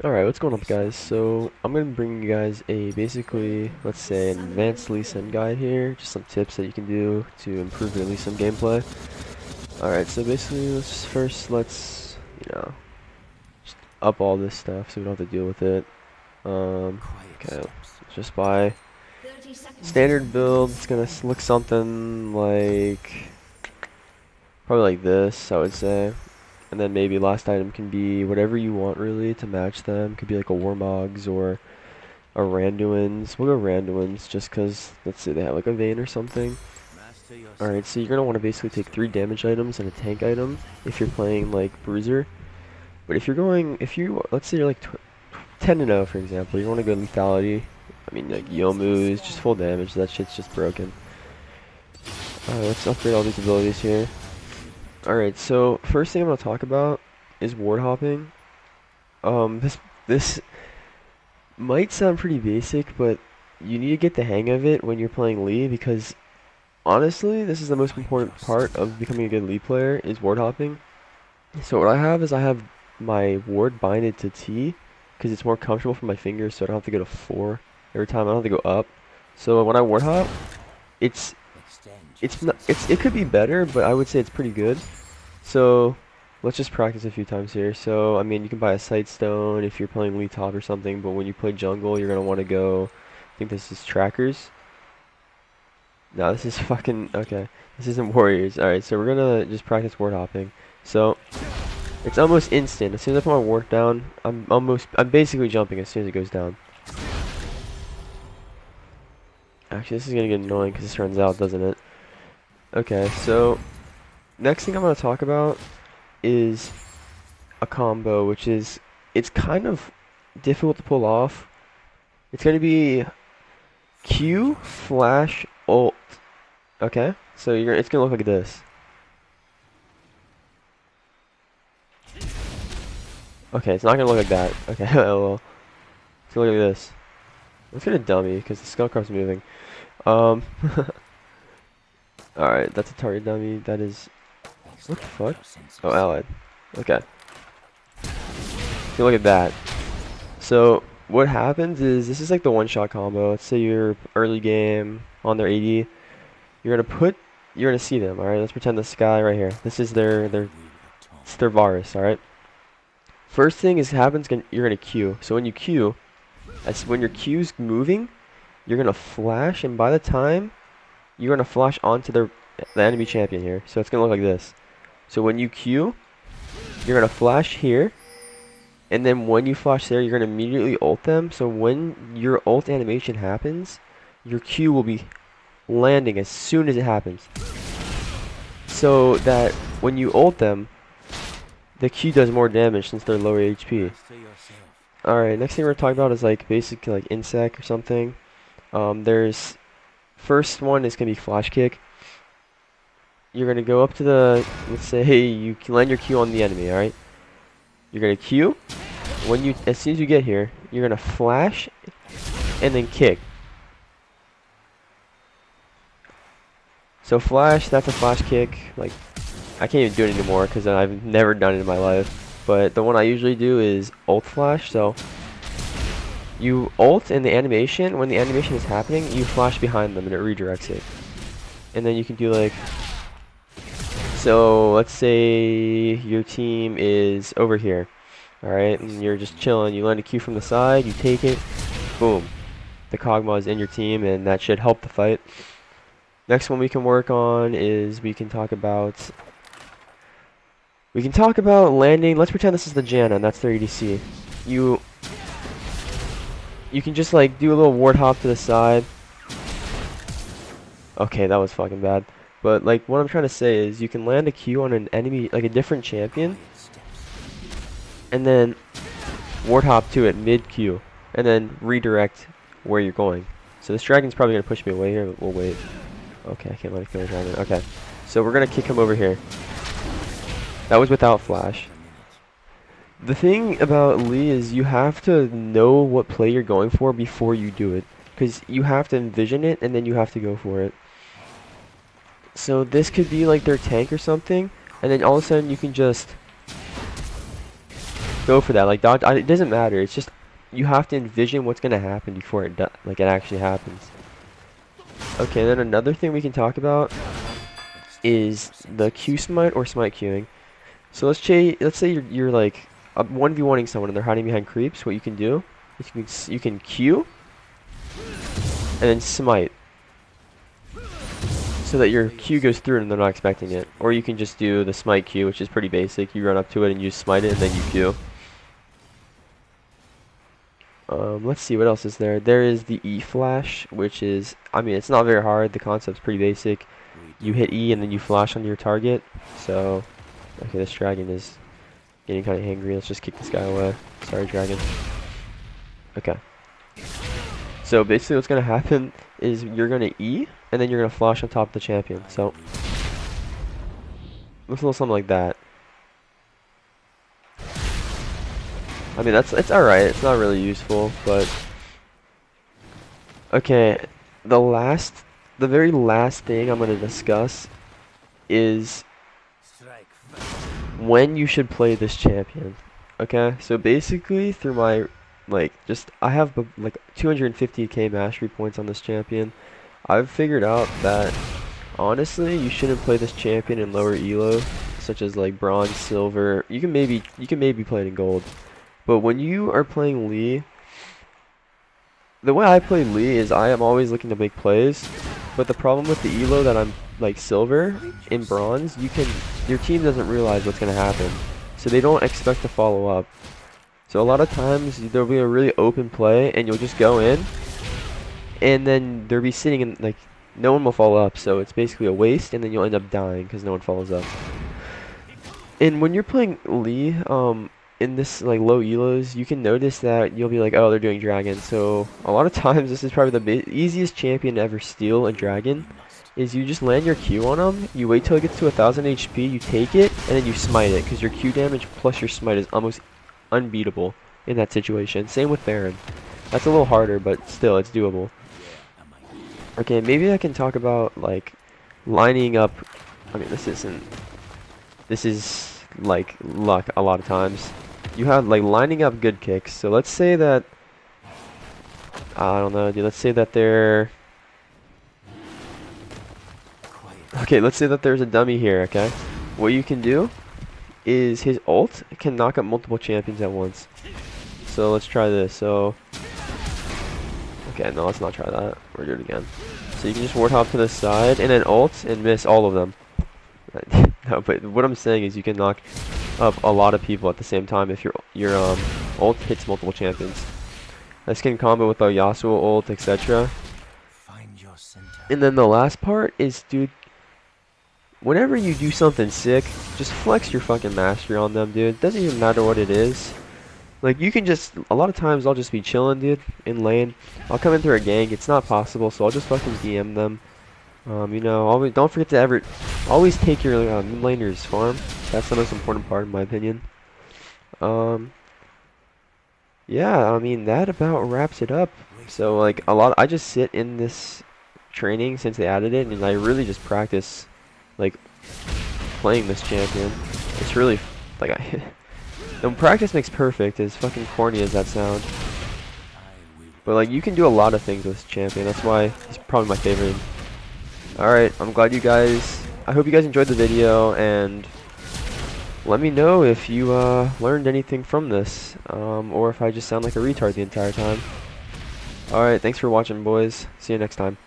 Alright, what's going up guys? So, I'm going to bring you guys a basically, let's say, an advanced Lee Sin guide here. Just some tips that you can do to improve your Lee Sin gameplay. Alright, so basically, let's just up all this stuff so we don't have to deal with it. Okay, let's just buy standard build. It's going to look something like, probably like this, I would say. And then maybe last item can be whatever you want really to match them. Could be like a Warmogs or a Randuin's. We'll go Randuin's just because, let's say they have like a Vayne or something. Alright, so you're going to want to basically take 3 damage items and a tank item if you're playing like Bruiser. But if you, let's say you're like 10-0 for example, you want to go Lethality. I mean like Yomu's just full damage, that shit's just broken. Let's upgrade all these abilities here. Alright, so first thing I'm going to talk about is ward hopping. This might sound pretty basic, but you need to get the hang of it when you're playing Lee, because honestly, this is the most important part of becoming a good Lee player, is ward hopping. So what I have is I have my ward binded to T, because it's more comfortable for my fingers, so I don't have to go to 4 every time. I don't have to go up. So when I ward hop, it could be better, but I would say it's pretty good. So let's just practice a few times here. So I mean, you can buy a sight stone if you're playing Lee top or something, but when you play jungle, you're gonna want to go. I think this is trackers. No, this is fucking okay. This isn't warriors. All right, so we're gonna just practice ward hopping. So it's almost instant. As soon as I put my ward down, I'm basically jumping as soon as it goes down. Actually, this is gonna get annoying because this runs out, doesn't it? Okay, so next thing I'm going to talk about is a combo, which is, it's kind of difficult to pull off. It's going to be Q flash ult. Okay, so it's going to look like this. Okay, it's not going to look like that. Okay, well, it's going to look like this. Let's get a dummy because the Skullcrup's moving. Alright, that's a target dummy. That is, what the fuck? Oh, allied. Okay. So look at that. So what happens is, this is like the one-shot combo. Let's say you're early game on their AD. You're gonna see them. All right. Let's pretend this guy right here. This is it's their Varus. All right. First thing you're gonna Q. So when you Q, when your Q's moving, you're gonna flash, and by the time you're gonna flash onto the enemy champion here. So it's gonna look like this. So when you Q, you're gonna flash here, and then when you flash there, you're gonna immediately ult them. So when your ult animation happens, your Q will be landing as soon as it happens. So that when you ult them, the Q does more damage since they're lower HP. Alright, next thing we're talking about is like basically like insect or something. There's first one is gonna be flash kick. You're gonna go up to let's say you land your Q on the enemy, alright? You're gonna Q. As soon as you get here, you're gonna flash and then kick. So flash, that's a flash kick. Like, I can't even do it anymore because I've never done it in my life. But the one I usually do is ult flash. So you ult in the animation. When the animation is happening, you flash behind them and it redirects it. And then you can do like, so let's say your team is over here. Alright, and you're just chilling. You land a Q from the side, you take it, boom. The Kog'Maw is in your team, and that should help the fight. Next one we can work on is we can talk about landing. Let's pretend this is the Janna, and that's their ADC. You can just like do a little ward hop to the side. Okay, that was fucking bad. But like what I'm trying to say is you can land a Q on an enemy, like a different champion, and then ward hop to it mid Q, and then redirect where you're going. So this dragon's probably gonna push me away here, but we'll wait. Okay, I can't let it kill the dragon. Okay, so we're gonna kick him over here. That was without flash. The thing about Lee is you have to know what play you're going for before you do it, because you have to envision it and then you have to go for it. So this could be like their tank or something, and then all of a sudden you can just go for that. Like dodge. It doesn't matter. It's just you have to envision what's gonna happen before it like it actually happens. Okay, then another thing we can talk about is the Q smite or smite queuing. So let's say you're like 1v1ing someone and they're hiding behind creeps. What you can do is you can Q and then smite, so that your Q goes through it and they're not expecting it. Or you can just do the smite Q, which is pretty basic. You run up to it and you smite it and then you Q. Let's see, what else is there? There is the E flash, which is, I mean, it's not very hard. The concept's pretty basic. You hit E and then you flash on your target. So, okay, this dragon is getting kind of angry. Let's just kick this guy away. Sorry, dragon. Okay. So basically what's going to happen is you're going to E, and then you're going to flash on top of the champion. So, looks a little something like that. I mean, it's alright. It's not really useful, but... Okay, the very last thing I'm going to discuss is when you should play this champion. Okay, so basically through my, I have like 250k mastery points on this champion. I've figured out that honestly you shouldn't play this champion in lower elo, such as like bronze, silver. You can maybe play it in gold. But when you are playing Lee, the way I play Lee is I am always looking to make plays, but the problem with the elo that I'm like silver in bronze, your team doesn't realize what's going to happen, so they don't expect to follow up. So a lot of times there'll be a really open play and you'll just go in, and then they'll be sitting in, like, no one will follow up, so it's basically a waste, and then you'll end up dying because no one follows up. And when you're playing Lee, in this like low elos, you can notice that you'll be like, oh, they're doing dragon. So a lot of times this is probably the easiest champion to ever steal a dragon, is you just land your Q on them, you wait till it gets to 1000 HP, you take it, and then you smite it, because your Q damage plus your smite is almost unbeatable in that situation. Same with Baron. That's a little harder, but still, it's doable. Okay, maybe I can talk about like lining up. I mean, this is like luck a lot of times. You have like lining up good kicks. So let's say that, I don't know, dude, let's say that let's say that there's a dummy here, okay? What you can do is his ult can knock up multiple champions at once. So let's try this. So, okay, no, let's not try that. We'll do it again. So you can just ward hop to the side and then ult and miss all of them. No, but what I'm saying is you can knock up a lot of people at the same time if your ult hits multiple champions. This can combo with a Yasuo ult, etc. And then the last part is, dude, whenever you do something sick, just flex your fucking mastery on them, dude. Doesn't even matter what it is. Like, you can just, a lot of times I'll just be chilling, dude, in lane. I'll come in through a gank, it's not possible, so I'll just fucking DM them. You know, always, don't forget to always take your laner's farm. That's the most important part, in my opinion. Yeah, I mean, that about wraps it up. So, like, I just sit in this training since they added it, and I really just practice, like, playing this champion. It's really, like, practice makes perfect, as fucking corny as that sounds. But, like, you can do a lot of things with this champion. That's why he's probably my favorite. Alright, I'm glad you guys, I hope you guys enjoyed the video, and let me know if you learned anything from this, or if I just sound like a retard the entire time. Alright, thanks for watching, boys. See you next time.